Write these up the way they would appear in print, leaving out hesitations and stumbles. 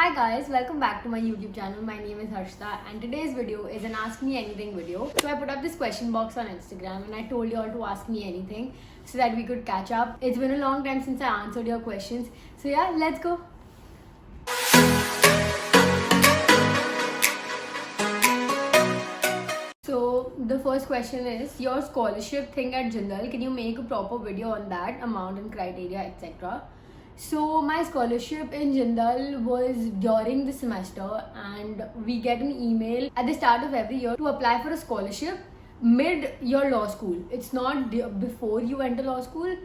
Hi guys, welcome back to my YouTube channel. My name is Harshita and today's video is an Ask Me Anything video. So I put up this question box on Instagram and I told you all to ask me anything so that we could catch up. It's been a long time since I answered your questions. So yeah, let's go. So the first question is your scholarship thing at Jindal. Can you make a proper video on that, amount and criteria, etc.? So my scholarship in Jindal was during the semester and we get an email at the start of every year to apply for a scholarship mid your law school. It's not before you enter law school.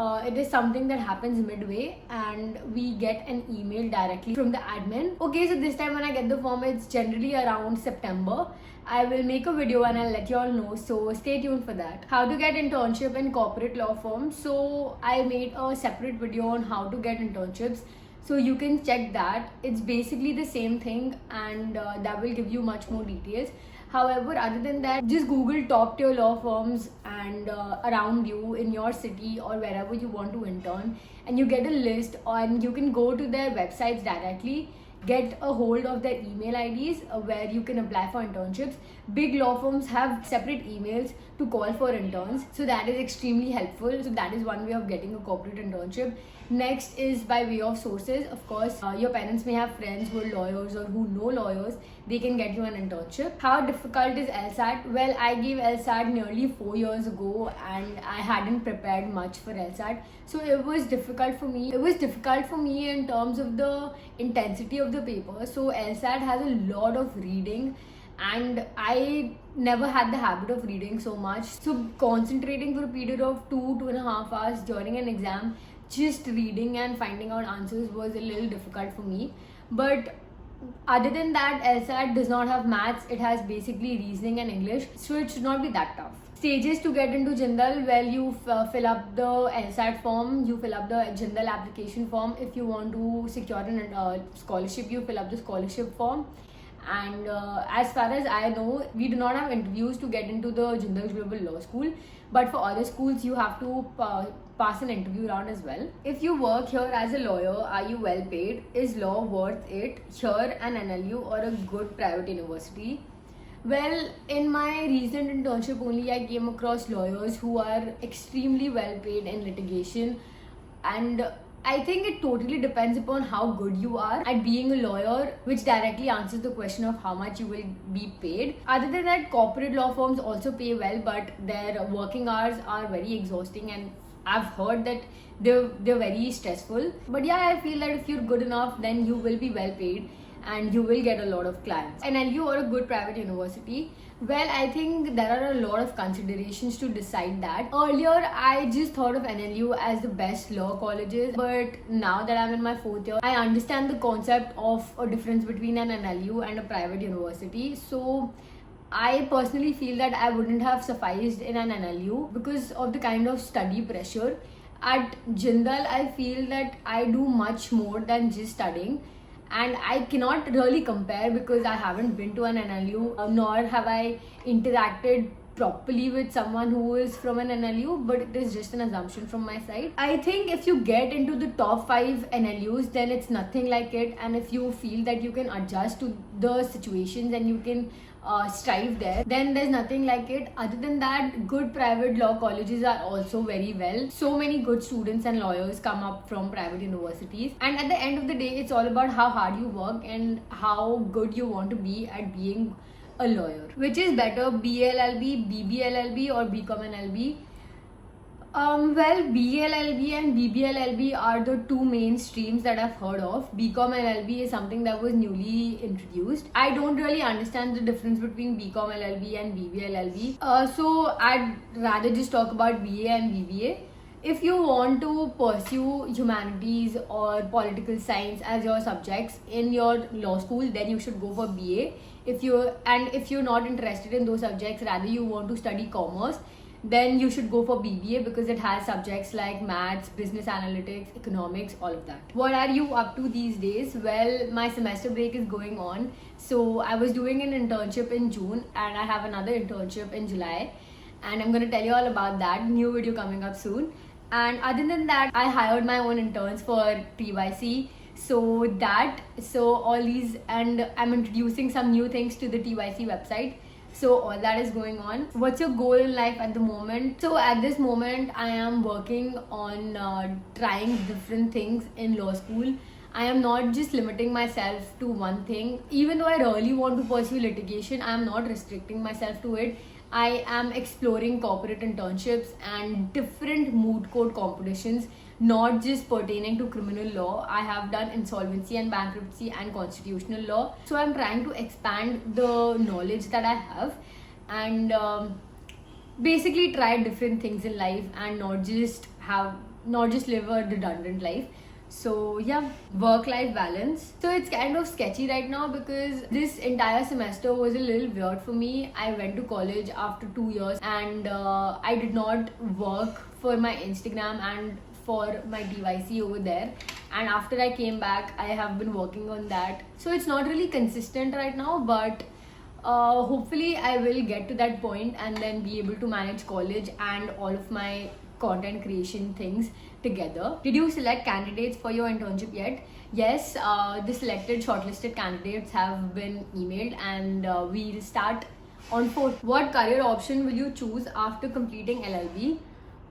It is something that happens midway and we get an email directly from the admin. Okay, so this time when I get the form, it's generally around September. I will make a video and I'll let you all know, so stay tuned for that. How to get internship in corporate law firm. So I made a separate video on how to get internships, so you can check that. It's basically the same thing and that will give you much more details. However, other than that, just Google top tier law firms and around you in your city or wherever you want to intern, and you get a list, and you can go to their websites directly, get a hold of their email IDs where you can apply for internships. Big law firms have separate emails to call for interns, so that is extremely helpful. So that is one way of getting a corporate internship. Next is by way of sources. Of course, your parents may have friends who are lawyers or who know lawyers. They can get you an internship. How difficult is LSAT? Well, I gave LSAT nearly 4 years ago and I hadn't prepared much for LSAT. So it was difficult for me. It was difficult for me in terms of the intensity of the paper. So LSAT has a lot of reading and I never had the habit of reading so much. So concentrating for a period of 2.5 hours during an exam, just reading and finding out answers was a little difficult for me. But other than that, LSAT does not have maths. It has basically reasoning and English, so it should not be that tough. Stages to get into Jindal. Well, you fill up the LSAT form, you fill up the Jindal application form. If you want to secure a scholarship, you fill up the scholarship form. And as far as I know, we do not have interviews to get into the Jindal Global Law School, but for other schools you have to pass an interview round as well. If you work here as a lawyer, are you well paid? Is law worth it? Here an NLU or a good private university? Well, in my recent internship only, I came across lawyers who are extremely well paid in litigation, and I think it totally depends upon how good you are at being a lawyer, which directly answers the question of how much you will be paid. Other than that, corporate law firms also pay well, but their working hours are very exhausting and I've heard that they're very stressful. But yeah, I feel that if you're good enough, then you will be well paid and you will get a lot of clients. NLU or a good private university. Well, I think there are a lot of considerations to decide that. Earlier, I just thought of NLU as the best law colleges, but now that I'm in my 4th year, I understand the concept of a difference between an NLU and a private university. So I personally feel that I wouldn't have sufficed in an NLU because of the kind of study pressure. At Jindal, I feel that I do much more than just studying. And I cannot really compare because I haven't been to an NLU, nor have I interacted properly with someone who is from an NLU, but it is just an assumption from my side. I think if you get into the top 5 NLUs, then it's nothing like it, and if you feel that you can adjust to the situations and you can strive there, then there's nothing like it. Other than that, good private law colleges are also very well. So many good students and lawyers come up from private universities, and at the end of the day, it's all about how hard you work and how good you want to be at being a lawyer. Which is better, BLLB, BBLLB or BCom LLB? Well, BLLB and BBLLB are the two main streams that I've heard of. BCom LLB is something that was newly introduced. I don't really understand the difference between BCom LLB and BBLLB. So I'd rather just talk about BA and BBA. If you want to pursue humanities or political science as your subjects in your law school, then you should go for BA. If you're not interested in those subjects, rather you want to study commerce, then you should go for BBA because it has subjects like maths, business analytics, economics, all of that. What are you up to these days? Well, my semester break is going on. So I was doing an internship in June and I have another internship in July. And I'm going to tell you all about that. New video coming up soon. And other than that, I hired my own interns for TYC. So all these, and I'm introducing some new things to the TYC website. So all that is going on. What's your goal in life at the moment? So at this moment, I am working on trying different things in law school. I am not just limiting myself to one thing. Even though I really want to pursue litigation, I am not restricting myself to it. I am exploring corporate internships and different moot court competitions, not just pertaining to criminal law. I have done insolvency and bankruptcy and constitutional law. So I'm trying to expand the knowledge that I have, and basically try different things in life and not just live a redundant life. So yeah, work life balance. So it's kind of sketchy right now because this entire semester was a little weird for me. I went to college after 2 years, and I did not work for my Instagram and for my TYC over there. And after I came back, I have been working on that. So it's not really consistent right now, but hopefully I will get to that point and then be able to manage college and all of my content creation things together. Did you select candidates for your internship yet? Yes, the selected shortlisted candidates have been emailed, and we'll start on 4th. What career option will you choose after completing LLB?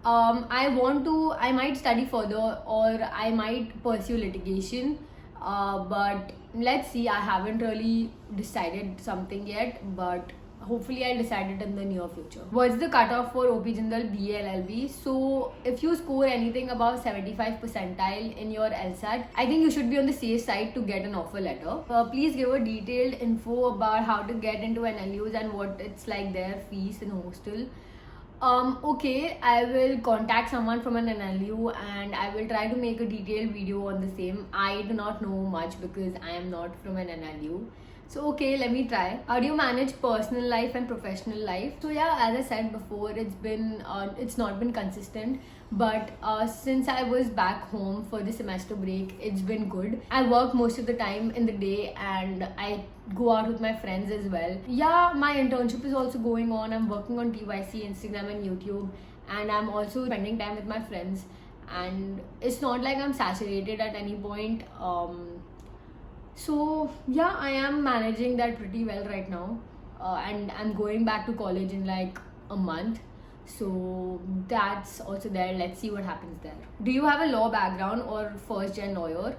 I might study further, or I might pursue litigation, but let's see. I haven't really decided something yet, but hopefully I'll decide it in the near future. What's the cutoff for OP Jindal BA LLB? So if you score anything above 75 percentile in your LSAT, I think you should be on the safe side to get an offer letter. Please give a detailed info about how to get into NLUs and what it's like, their fees and hostel. Okay, I will contact someone from an NLU and I will try to make a detailed video on the same. I do not know much because I am not from an NLU. So okay, let me try. How do you manage personal life and professional life? So yeah, as I said before, it's not been consistent, but since I was back home for the semester break, it's been good. I work most of the time in the day and I go out with my friends as well. Yeah, my internship is also going on. I'm working on TYC, Instagram and YouTube, and I'm also spending time with my friends, and it's not like I'm saturated at any point. So yeah, I am managing that pretty well right now, and I'm going back to college in like a month. So that's also there. Let's see what happens there. Do you have a law background or first gen lawyer?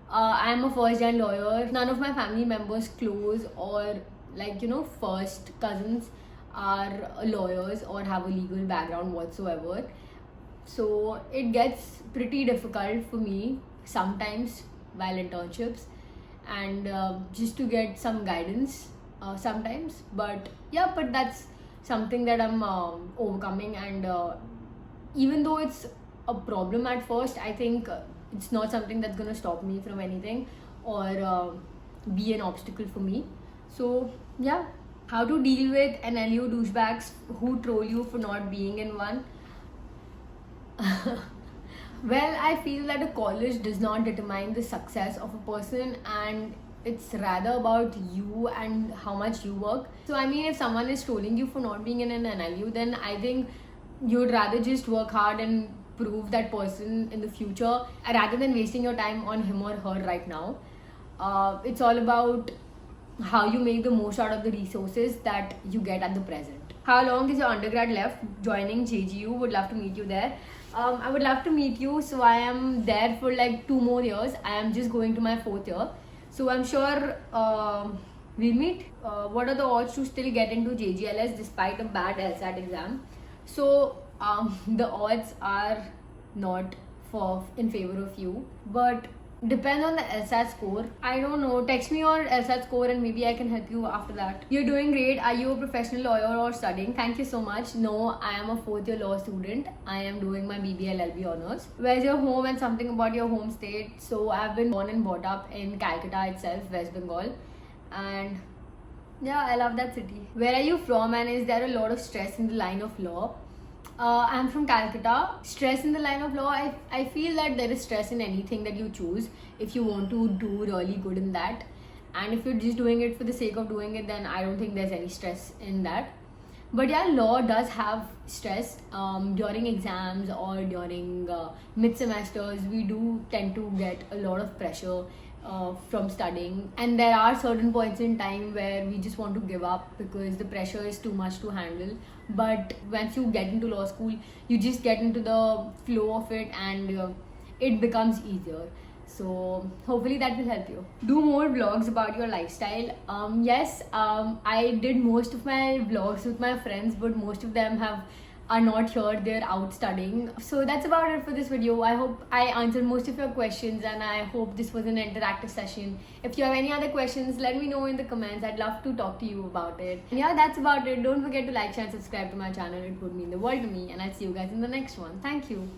I am a first gen lawyer. None of my family members close or first cousins are lawyers or have a legal background whatsoever. So it gets pretty difficult for me sometimes while internships, and just to get some guidance sometimes. But yeah, but that's something that I'm overcoming, and even though it's a problem at first, I think it's not something that's gonna stop me from anything or be an obstacle for me. So yeah. How to deal with NLU douchebags who troll you for not being in one? Well, I feel that a college does not determine the success of a person, and it's rather about you and how much you work. So I mean, if someone is trolling you for not being in an NLU, then I think you'd rather just work hard and prove that person in the future rather than wasting your time on him or her right now. It's all about how you make the most out of the resources that you get at the present. How long is your undergrad left? Joining JGU, would love to meet you there. I would love to meet you. So I am there for like 2 more years. I am just going to my 4th year. So I'm sure we'll meet. What are the odds to still get into JGLS despite a bad LSAT exam? So the odds are not in favor of you, but depends on the LSAT score. I don't know. Text me your LSAT score and maybe I can help you after that. You're doing great. Are you a professional lawyer or studying? Thank you so much. No, I am a 4th year law student. I am doing my BBA LLB honors. Where's your home and something about your home state? So I've been born and brought up in Calcutta itself, West Bengal. And yeah, I love that city. Where are you from, and is there a lot of stress in the line of law? I'm from Calcutta. Stress in the line of law, I feel that there is stress in anything that you choose if you want to do really good in that. And if you're just doing it for the sake of doing it, then I don't think there's any stress in that. But yeah, law does have stress during exams or during mid semesters. We do tend to get a lot of pressure from studying, and there are certain points in time where we just want to give up because the pressure is too much to handle. But once you get into law school, you just get into the flow of it, and it becomes easier. So hopefully that will help you. Do more vlogs about your lifestyle. Yes, I did most of my vlogs with my friends, but most of them are not here. They're out studying. So that's about it for this video. I hope I answered most of your questions, and I hope this was an interactive session. If you have any other questions, let me know in the comments. I'd love to talk to you about it. And yeah, that's about it. Don't forget to like, share, and subscribe to my channel. It would mean the world to me, and I'll see you guys in the next one. Thank you.